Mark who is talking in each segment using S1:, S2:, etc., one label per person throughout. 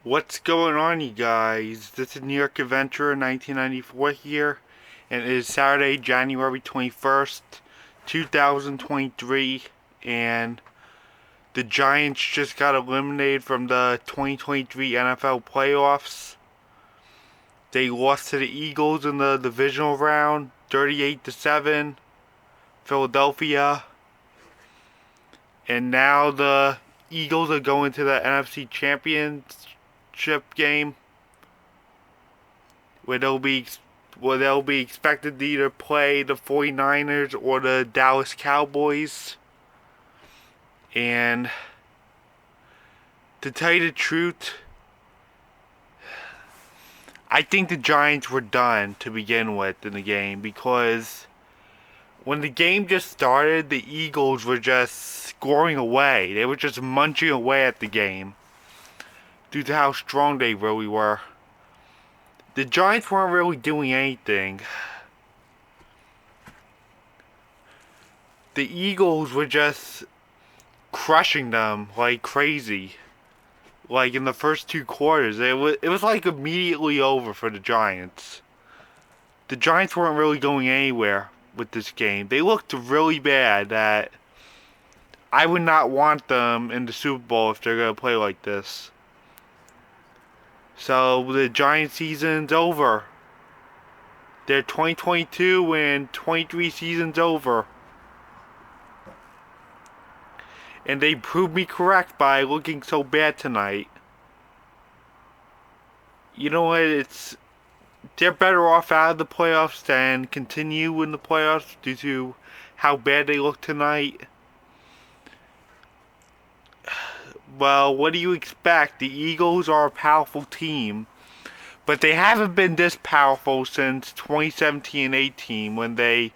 S1: What's going on, you guys? This is New York Adventurer 1994 here, and it is Saturday, January 21st, 2023, and the Giants just got eliminated from the 2023 NFL playoffs. They lost to the Eagles in the divisional round, 38-7, Philadelphia, and now the Eagles are going to the NFC Championship game, where they'll be expected to either play the 49ers or the Dallas Cowboys. And to tell you the truth, I think the Giants were done to begin with in the game, because when the game just started, the Eagles were just scoring away. They were just munching away at the game due to how strong they really were. The Giants weren't really doing anything. The Eagles were just crushing them like crazy. Like in the first two quarters, it was like immediately over for the Giants. The Giants weren't really going anywhere with this game. They looked really bad. That I would not want them in the Super Bowl if they're gonna play like this. So the Giants season's over. Their 2022 and 23 season's over. And they proved me correct by looking so bad tonight. You know what? They're better off out of the playoffs than continue in the playoffs due to how bad they look tonight. Well, what do you expect? The Eagles are a powerful team, but they haven't been this powerful since 2017-18 when they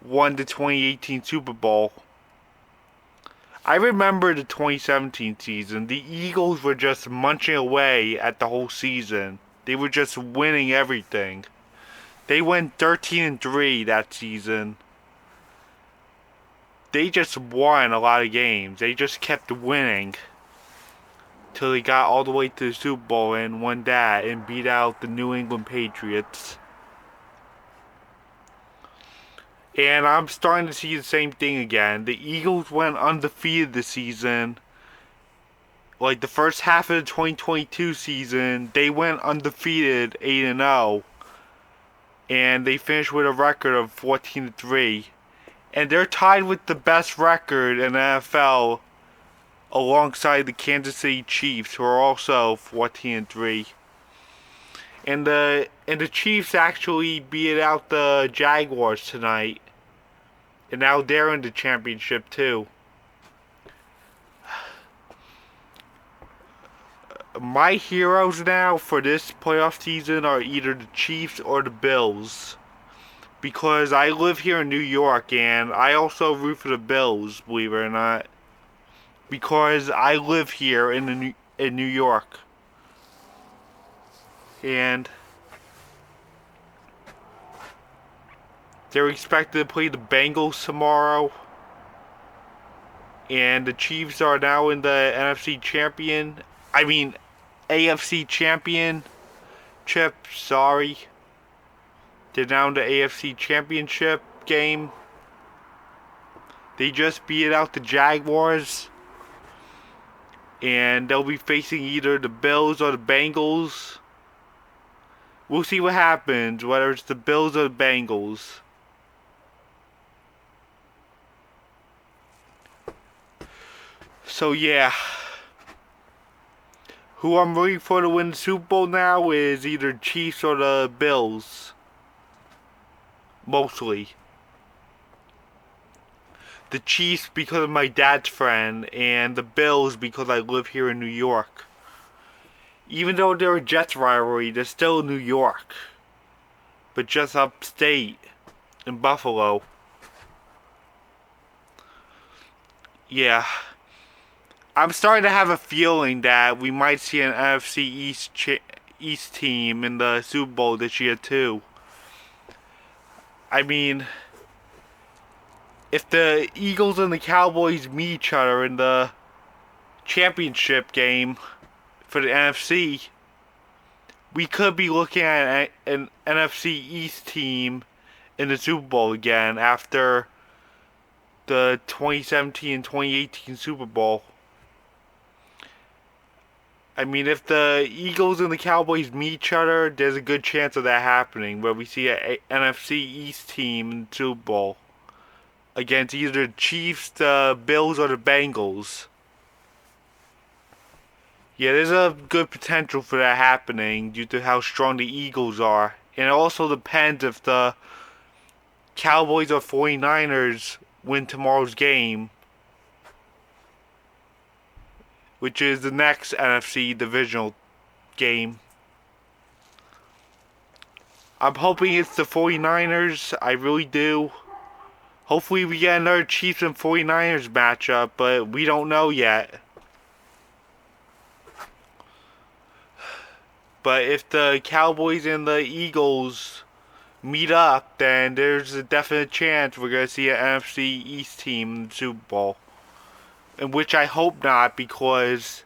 S1: won the 2018 Super Bowl. I remember the 2017 season. The Eagles were just munching away at the whole season. They were just winning everything. They went 13-3 that season. They just won a lot of games. They just kept winning till they got all the way to the Super Bowl and won that and beat out the New England Patriots. And I'm starting to see the same thing again. The Eagles went undefeated this season. Like the first half of the 2022 season, they went undefeated 8-0. And they finished with a record of 14-3. And they're tied with the best record in the NFL alongside the Kansas City Chiefs, who are also 14-3. And the Chiefs actually beat out the Jaguars tonight. And now they're in the championship too. My heroes now for this playoff season are either the Chiefs or the Bills. Because I live here in New York and I also root for the Bills, believe it or not. Because I live here in New York. And they're expected to play the Bengals tomorrow. And the Chiefs are now in the AFC Championship, sorry. They're now in the AFC Championship game. They just beat out the Jaguars. And they'll be facing either the Bills or the Bengals. We'll see what happens, whether it's the Bills or the Bengals. So yeah, who I'm rooting for to win the Super Bowl now is either Chiefs or the Bills. Mostly. The Chiefs because of my dad's friend, and the Bills because I live here in New York. Even though they're a Jets rivalry, they're still New York. But just upstate in Buffalo. Yeah. I'm starting to have a feeling that we might see an NFC East team in the Super Bowl this year too. I mean, if the Eagles and the Cowboys meet each other in the championship game for the NFC, we could be looking at an NFC East team in the Super Bowl again after the 2017 and 2018 Super Bowl. I mean, if the Eagles and the Cowboys meet each other, there's a good chance of that happening, where we see an NFC East team in the Super Bowl against either the Chiefs, the Bills, or the Bengals. Yeah, there's a good potential for that happening due to how strong the Eagles are. And it also depends if the Cowboys or 49ers win tomorrow's game, which is the next NFC divisional game. I'm hoping it's the 49ers. I really do. Hopefully we get another Chiefs and 49ers matchup, but we don't know yet. But if the Cowboys and the Eagles meet up, then there's a definite chance we're going to see an NFC East team in the Super Bowl. In which I hope not, because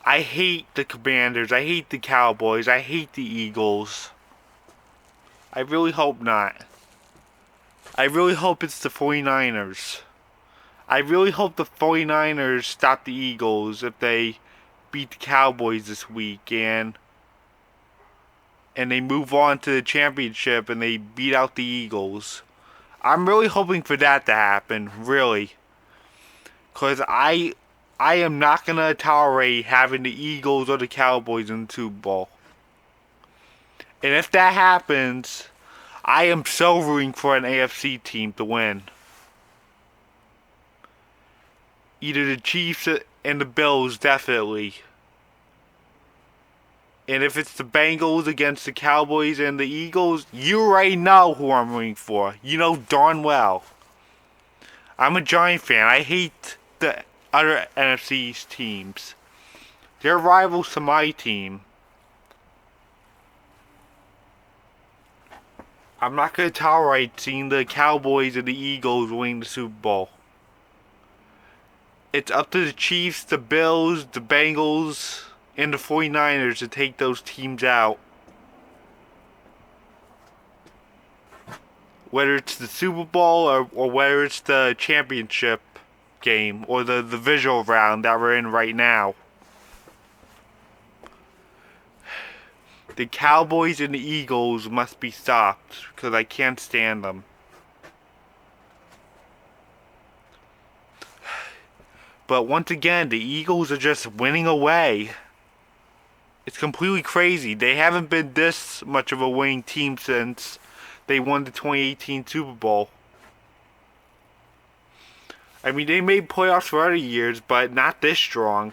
S1: I hate the Commanders, I hate the Cowboys, I hate the Eagles. I really hope not. I really hope it's the 49ers. I really hope the 49ers stop the Eagles if they beat the Cowboys this week and they move on to the championship and they beat out the Eagles. I'm really hoping for that to happen, really. Because I am not going to tolerate having the Eagles or the Cowboys in the Super Bowl. And if that happens, I am so rooting for an AFC team to win. Either the Chiefs and the Bills, definitely. And if it's the Bengals against the Cowboys and the Eagles, you already know who I'm rooting for. You know darn well. I'm a Giant fan. I hate the other NFC East teams. They're rivals to my team. I'm not going to tolerate seeing the Cowboys and the Eagles winning the Super Bowl. It's up to the Chiefs, the Bills, the Bengals, and the 49ers to take those teams out. Whether it's the Super Bowl or whether it's the championship game or the divisional round that we're in right now. The Cowboys and the Eagles must be stopped because I can't stand them. But once again, the Eagles are just winning away. It's completely crazy. They haven't been this much of a winning team since they won the 2018 Super Bowl. I mean, they made playoffs for other years, but not this strong.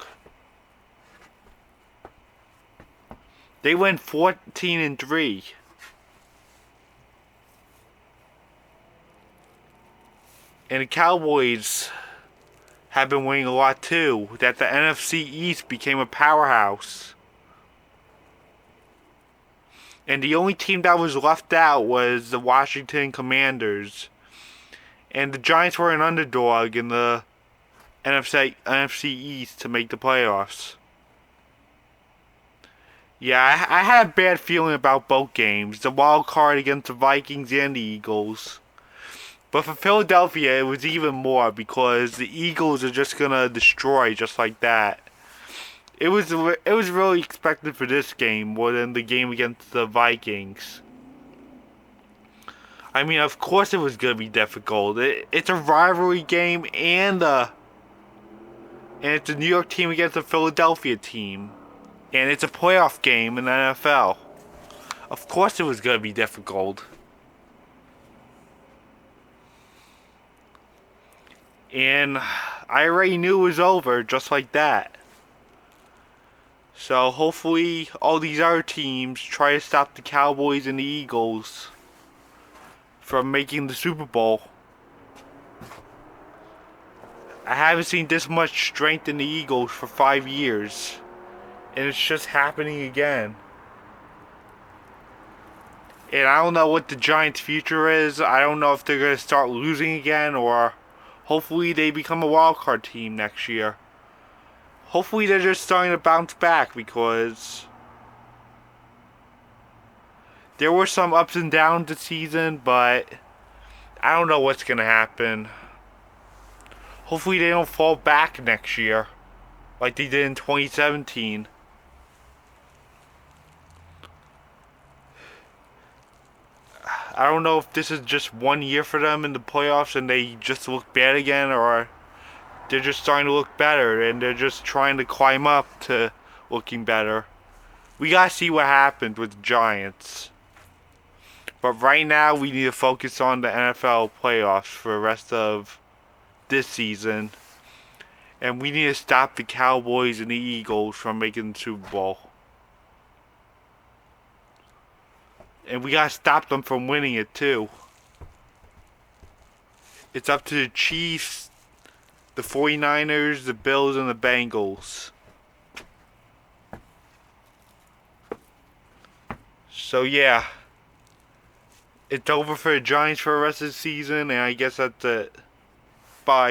S1: They went 14-3. And the Cowboys have been winning a lot too. That the NFC East became a powerhouse. And the only team that was left out was the Washington Commanders. And the Giants were an underdog in the NFC East to make the playoffs. Yeah, I had a bad feeling about both games. The wild card against the Vikings and the Eagles. But for Philadelphia, it was even more because the Eagles are just going to destroy just like that. It was really expected for this game more than the game against the Vikings. I mean, of course it was going to be difficult. It's a rivalry game and it's a New York team against a Philadelphia team. And it's a playoff game in the NFL. Of course it was going to be difficult. And I already knew it was over just like that. So hopefully all these other teams try to stop the Cowboys and the Eagles from making the Super Bowl. I haven't seen this much strength in the Eagles for 5 years. And it's just happening again. And I don't know what the Giants' future is. I don't know if they're going to start losing again or hopefully they become a wildcard team next year. hopefully they're just starting to bounce back, because there were some ups and downs this season, but I don't know what's going to happen. Hopefully they don't fall back next year like they did in 2017. I don't know if this is just 1 year for them in the playoffs and they just look bad again, or they're just starting to look better and they're just trying to climb up to looking better. We gotta see what happens with the Giants. But right now we need to focus on the NFL playoffs for the rest of this season. And we need to stop the Cowboys and the Eagles from making the Super Bowl. And we gotta stop them from winning it too. It's up to the Chiefs, the 49ers, the Bills, and the Bengals. So yeah, it's over for the Giants for the rest of the season, and I guess that's it. Bye.